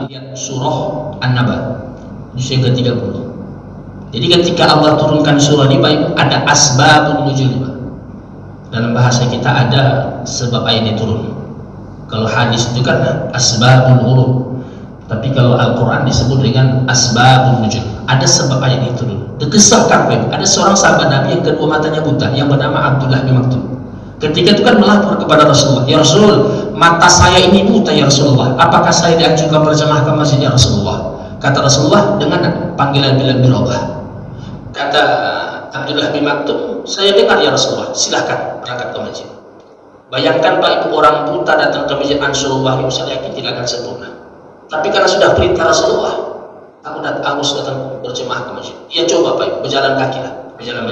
lihat surah An-Naba juz yang ke-30. Jadi ketika Allah turunkan surah ini baik ada asbabun nuzul. Dalam bahasa kita ada sebab ayat ini turun. Kalau hadis itu kan asbabul wurud. Tapi kalau Al-Quran disebut dengan asbabun nuzul. Ada sebab ayat ini turun. Dikisahkan baik ada seorang sahabat Nabi yang kedua matanya buta yang bernama Abdullah bin Maktum. Ketika itu kan melapor kepada Rasulullah, ya Rasul, mata saya ini buta ya Rasulullah, apakah saya dianjurkan berjamaah ke masjid ya Rasulullah? Kata Rasulullah dengan panggilan bil-birabah. Kata Abdullah bin Maktum, saya dengar ya Rasulullah, silahkan berangkat ke masjid. Bayangkan Pak Ibu, orang buta datang ke masjid Ansarullah itu saya yakin tidak akan sempurna. Tapi karena sudah perintah Rasulullah, aku harus datang berjamaah ke masjid. Ya coba Pak Ibu, berjalan kaki lah, berjalan.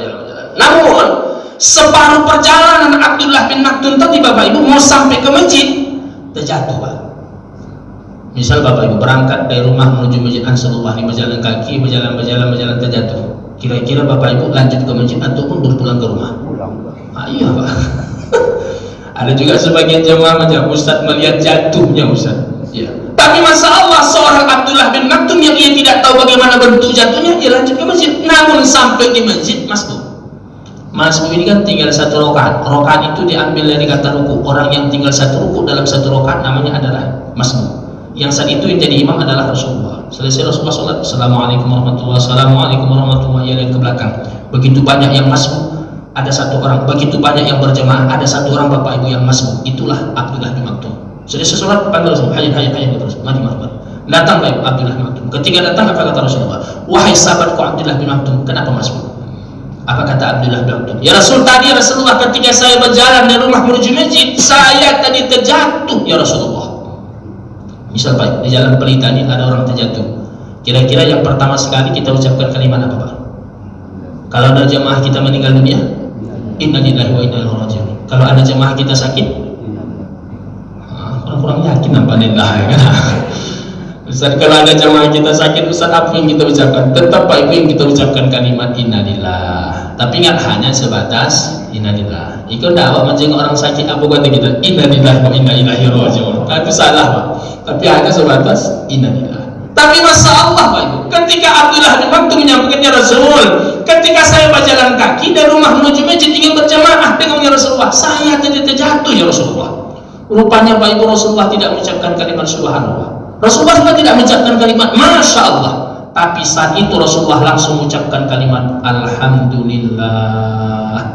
Namun separuh perjalanan Abdullah bin Maktum tadi Bapak Ibu mau sampai ke masjid terjatuh Pak. Misal Bapak Ibu berangkat dari rumah menuju masjid Ansarullah, berjalan kaki, berjalan terjatuh. Kira-kira Bapak Ibu lanjut ke masjid ataupun berpulang ke rumah? Iya Pak. Ada juga sebagian jemaah macam Ustaz melihat jatuhnya Ustaz. Ya. Tapi masa Allah seorang Abdullah bin Maktum yang ia tidak tahu bagaimana bentuk jatuhnya, ia lanjut ke masjid. Namun sampai di masjid masbuk ini kan tinggal satu rakaat. Rakaat itu diambil dari kata ruku. Orang yang tinggal satu ruku dalam satu rakaat namanya adalah masbuk. Yang saat itu yang jadi imam adalah Rasulullah. Selesai Rasulullah salat, Assalamualaikum warahmatullahi wabarakatuh, Assalamualaikum warahmatullahi wabarakatuh, ke belakang. Begitu banyak yang masbuk, ada satu orang. Begitu banyak yang berjamaah, ada satu orang Bapak Ibu yang masbuk. Itulah Abdullah bin Maktum. Selesai salat panggil Rasulullah, hayya terus. Mari. Datang Bapak Abdullah bin Maktum. Ketika datang apa kata Rasulullah? Wahai sahabatku Abdullah bin Maktum, kenapa masbuk? Apa kata Abdullah bin Maktum? Ya Rasul, tadi Rasulullah ketika saya berjalan dari rumah menuju masjid, saya tadi terjatuh ya Rasulullah. Misal Pak, di jalan Pelita ini ada orang terjatuh. Kira-kira yang pertama sekali kita ucapkan kalimat apa Pak? Kalau ada jemaah kita meninggal dunia, inna lillahi wa inna ilaihi raji'un. Kalau ada jemaah kita sakit, kurang yakin apa lillah ya kan? Ustaz, kalau ada jemaah kita sakit, Ustaz apa yang kita ucapkan? Tetap Pak Ibu yang kita ucapkan kalimat innalillah. Tapi ingat hanya sebatas innalillah. Ikut dakwah menjenguk orang sakit, apa kata kita? Innalillah wa inna ilaihi raji'un. Itu salah Pak. Tapi hanya sebatas innalillah. Tapi masa Allah Pak Ibu, ketika Abdullah bin Maktum menyampaikannya Rasul, ketika saya berjalan kaki dari rumah menuju masjid ingin berjamaah dengannya Rasulullah, saya tadi terjatuh ya Rasulullah. Rupanya Pak Ibu Rasulullah tidak mengucapkan kalimat subhanallah. Rasulullah juga tidak mengucapkan kalimat Masya Allah. Tapi saat itu Rasulullah langsung mengucapkan kalimat Alhamdulillah.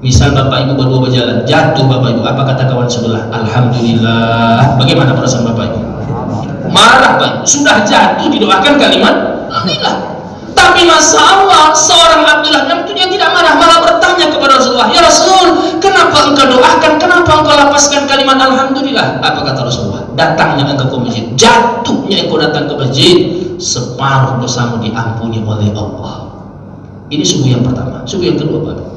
Misal Bapak Ibu berdua berjalan, jatuh Bapak Ibu, apa kata kawan sebelah? Alhamdulillah. Bagaimana perasaan Bapak Ibu? Marah Bapak Ibu, sudah jatuh didoakan kalimat Alhamdulillah. Tapi masa Allah seorang Abdullah bin Maktum tidak marah, malah bertanya kepada Rasulullah, ya Rasul, kenapa engkau doakan, kenapa engkau lapaskan kalimat Alhamdulillah? Apa kata Rasulullah? Datangnya engkau ke masjid, jatuhnya engkau datang ke masjid, separuh dosamu diampuni oleh Allah. Ini subuh yang pertama. Subuh yang kedua Bapak,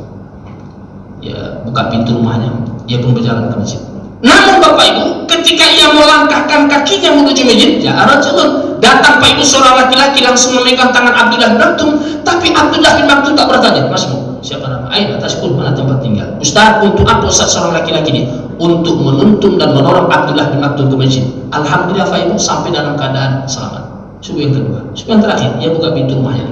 ya buka pintu rumahnya, ia pun berjalan ke masjid. Namun Bapak Ibu, ketika ia melangkahkan kakinya menuju masjid, ya Rasulullah, datang Pak Ibu seorang laki-laki langsung memegang tangan Abdullah bin Maktum. Tapi Abdullah bin Maktum tak bertanya, Masmu, siapa nama? Aina tashkur, mana tempat tinggal? Ustaz, untuk apa Ustaz seorang laki-laki ini? Untuk menuntun dan menolong Abdullah bin Maktum ke masjid. Alhamdulillah Pak Ibu sampai dalam keadaan selamat. Subuh yang kedua. Subuh yang terakhir, ia buka pintu rumahnya.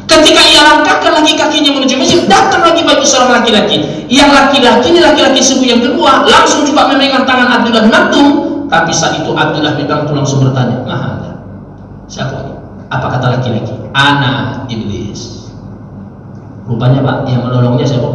Ketika ia langkahkan lagi kakinya menuju masjid, datang lagi Pak Ibu seorang laki-laki. Yang laki-laki ini laki-laki subuh yang kedua, langsung juga memegang tangan Abdullah bin Maktum. Tapi saat itu Abdullah bin Maktum langsung bertanya, Maha, siapa ini? Apa kata laki-laki? Ana iblis. Rupanya Pak, yang menolongnya siapa?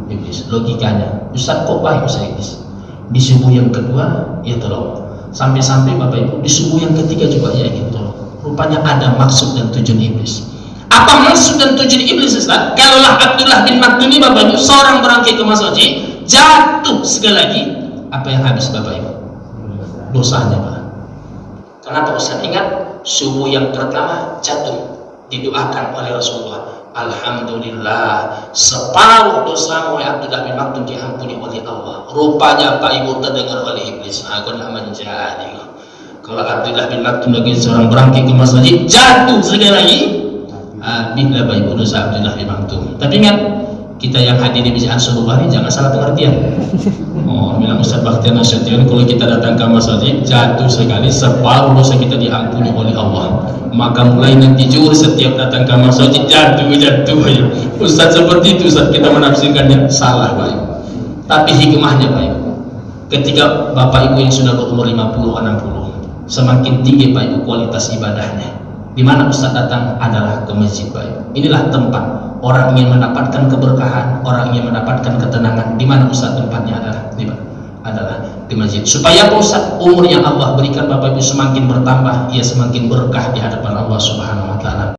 Iblis. Logikanya, Ustaz kok baik Ustaz iblis? Di subuh yang kedua, ia tolong. Sampai-sampai Bapak Ibu, di subuh yang ketiga juga ia ingin tolong. Rupanya ada maksud dan tujuan iblis. Apa maksud dan tujuan iblis Ustaz? Kalaulah Abdullah bin Maktum ini Bapak Ibu seorang berangkat ke masjid, jatuh sekali lagi, apa yang habis Bapak Ibu? Dosanya Pak. Kenapa Ustaz? Ingat subuh yang pertama jatuh, didoakan oleh Rasulullah, Alhamdulillah separuh dosamu ya Abdullah bin Maktum diampuni oleh Allah. Rupanya Pak Ibu terdengar oleh iblis, aku nak menjadi. Kalau Abdullah bin Maktum lagi seorang berangkat ke masjid, jatuh sekali lagi, habislah Bapak Ibu dosa Abdullah bin Maktum. Tapi ingat, kita yang hadir di Masjid Ansarullah ini jangan salah pengertian. Oh, bilang Ustaz Bakhtiar Nasution, kalau kita datang ke masjid jatuh sekali separuh dosa kita diampuni oleh Allah. Maka mulai nanti juhur setiap datang ke masjid jatuh aja. Ustaz seperti itu, Ustaz, kita menafsirkannya salah, baik. Tapi hikmahnya baik. Ketika bapak ibu yang sudah berumur 50 60, semakin tinggi baik ibu kualitas ibadahnya. Di mana Ustaz datang adalah ke masjid baik. Inilah tempat orang ingin mendapatkan keberkahan, orang ingin mendapatkan ketenangan. Di mana Ustaz tempatnya adalah di mana? Adalah di masjid. Supaya Ustaz umur yang Allah berikan bapak ibu semakin bertambah, ia semakin berkah di hadapan Allah Subhanahu wa taala.